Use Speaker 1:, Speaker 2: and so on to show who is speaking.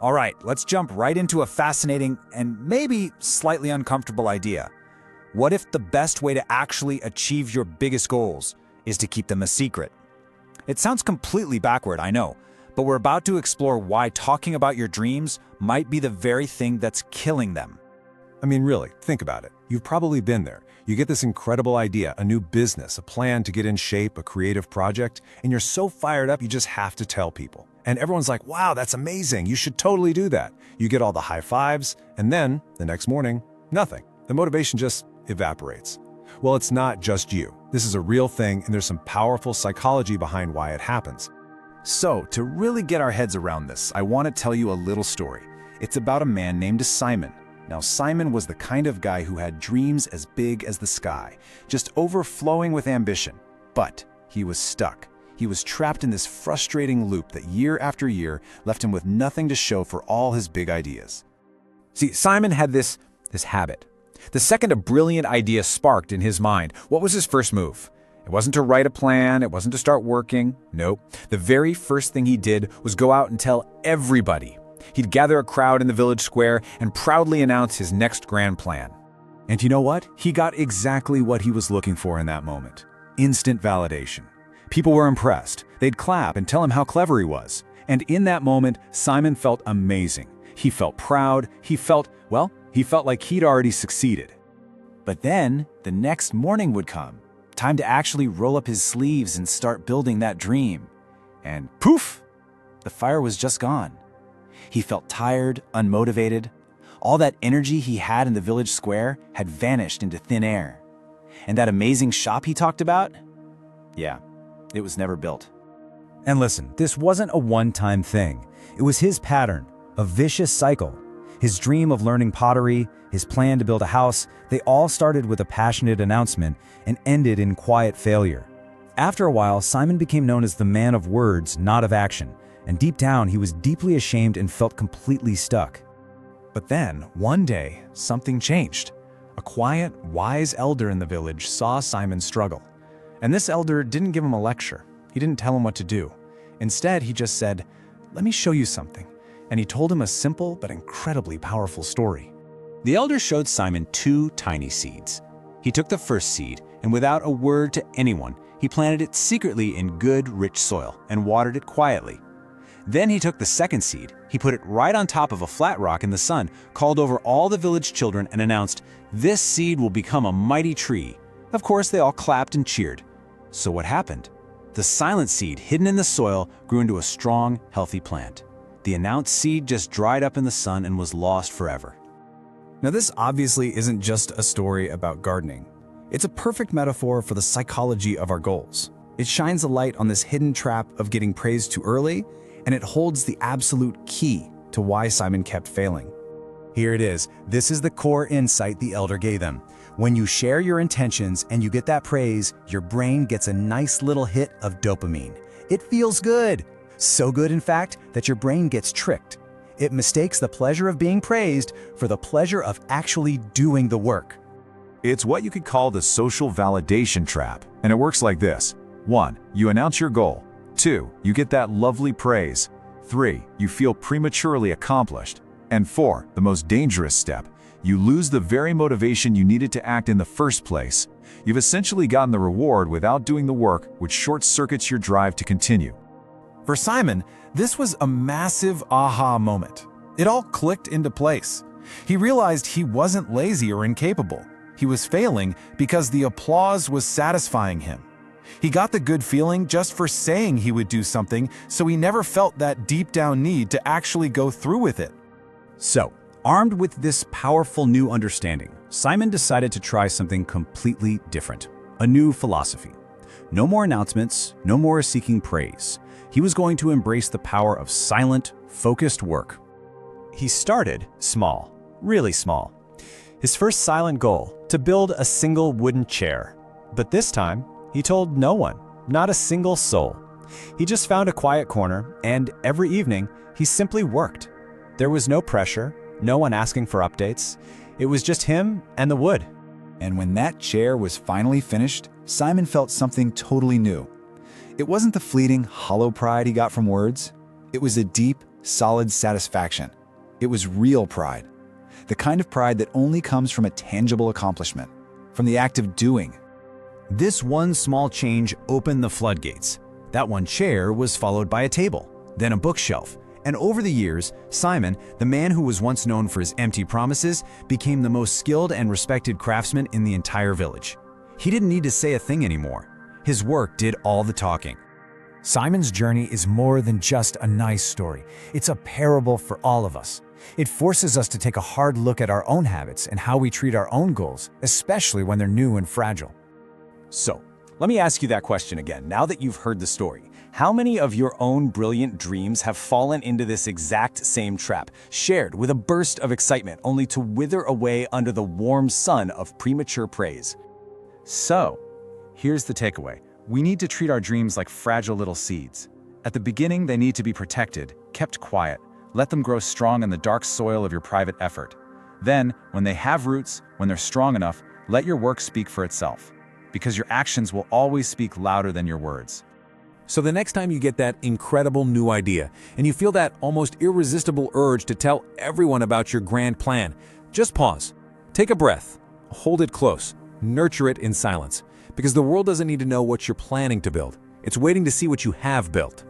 Speaker 1: All right, let's jump right into a fascinating and maybe slightly uncomfortable idea. What if the best way to actually achieve your biggest goals is to keep them a secret? It sounds completely backward, I know, but we're about to explore why talking about your dreams might be the very thing that's killing them.
Speaker 2: I mean, really, think about it. You've probably been there. You get this incredible idea, a new business, a plan to get in shape, a creative project, and you're so fired up you just have to tell people. And everyone's like, wow, that's amazing. You should totally do that. You get all the high fives, and then, the next morning, nothing. The motivation just evaporates. Well, it's not just you. This is a real thing, and there's some powerful psychology behind why it happens.
Speaker 1: So, to really get our heads around this, I want to tell you a little story. It's about a man named Simon. Now, Simon was the kind of guy who had dreams as big as the sky, just overflowing with ambition. But he was stuck. He was trapped in this frustrating loop that year after year left him with nothing to show for all his big ideas.
Speaker 3: See, Simon had this habit. The second a brilliant idea sparked in his mind, what was his first move? It wasn't to write a plan, it wasn't to start working. Nope. The very first thing he did was go out and tell everybody. He'd gather a crowd in the village square and proudly announce his next grand plan.
Speaker 1: And you know what? He got exactly what he was looking for in that moment. Instant validation. People were impressed. They'd clap and tell him how clever he was. And in that moment, Simon felt amazing. He felt proud. He felt like he'd already succeeded. But then, the next morning would come. Time to actually roll up his sleeves and start building that dream. And poof! The fire was just gone. He felt tired, unmotivated. All that energy he had in the village square had vanished into thin air. And that amazing shop he talked about? Yeah, it was never built.
Speaker 4: And listen, this wasn't a one-time thing. It was his pattern, a vicious cycle. His dream of learning pottery, his plan to build a house, they all started with a passionate announcement and ended in quiet failure. After a while, Simon became known as the man of words, not of action. And deep down, he was deeply ashamed and felt completely stuck.
Speaker 1: But then, one day, something changed. A quiet, wise elder in the village saw Simon struggle. And this elder didn't give him a lecture. He didn't tell him what to do. Instead, he just said, "Let me show you something." And he told him a simple but incredibly powerful story.
Speaker 3: The elder showed Simon 2 tiny seeds. He took the first seed, and without a word to anyone, he planted it secretly in good, rich soil and watered it quietly. Then he took the second seed, he put it right on top of a flat rock in the sun, called over all the village children and announced, "This seed will become a mighty tree." Of course, they all clapped and cheered. So what happened? The silent seed hidden in the soil grew into a strong, healthy plant. The announced seed just dried up in the sun and was lost forever.
Speaker 1: Now, this obviously isn't just a story about gardening. It's a perfect metaphor for the psychology of our goals. It shines a light on this hidden trap of getting praised too early, and it holds the absolute key to why Simon kept failing. Here it is. This is the core insight the elder gave them. When you share your intentions and you get that praise, your brain gets a nice little hit of dopamine. It feels good. So good, in fact, that your brain gets tricked. It mistakes the pleasure of being praised for the pleasure of actually doing the work.
Speaker 5: It's what you could call the social validation trap, and it works like this. 1. You announce your goal. 2. You get that lovely praise. 3. You feel prematurely accomplished. And 4. The most dangerous step. You lose the very motivation you needed to act in the first place. You've essentially gotten the reward without doing the work, which short-circuits your drive to continue.
Speaker 1: For Simon, this was a massive aha moment. It all clicked into place. He realized he wasn't lazy or incapable. He was failing because the applause was satisfying him. He got the good feeling just for saying he would do something, so he never felt that deep down need to actually go through with it.
Speaker 4: So, armed with this powerful new understanding, Simon decided to try something completely different, a new philosophy. No more announcements, no more seeking praise. He was going to embrace the power of silent, focused work. He started small, really small. His first silent goal, to build a single wooden chair. But this time, he told no one, not a single soul. He just found a quiet corner, and every evening, he simply worked. There was no pressure, no one asking for updates. It was just him and the wood.
Speaker 1: And when that chair was finally finished, Simon felt something totally new. It wasn't the fleeting, hollow pride he got from words. It was a deep, solid satisfaction. It was real pride. The kind of pride that only comes from a tangible accomplishment, from the act of doing.
Speaker 4: This one small change opened the floodgates. That one chair was followed by a table, then a bookshelf. And over the years, Simon, the man who was once known for his empty promises, became the most skilled and respected craftsman in the entire village. He didn't need to say a thing anymore. His work did all the talking.
Speaker 2: Simon's journey is more than just a nice story. It's a parable for all of us. It forces us to take a hard look at our own habits and how we treat our own goals, especially when they're new and fragile.
Speaker 3: So, let me ask you that question again, now that you've heard the story. How many of your own brilliant dreams have fallen into this exact same trap, shared with a burst of excitement only to wither away under the warm sun of premature praise?
Speaker 5: So, here's the takeaway. We need to treat our dreams like fragile little seeds. At the beginning, they need to be protected, kept quiet. Let them grow strong in the dark soil of your private effort. Then, when they have roots, when they're strong enough, let your work speak for itself. Because your actions will always speak louder than your words.
Speaker 6: So the next time you get that incredible new idea and you feel that almost irresistible urge to tell everyone about your grand plan, just pause, take a breath, hold it close, nurture it in silence, because the world doesn't need to know what you're planning to build. It's waiting to see what you have built.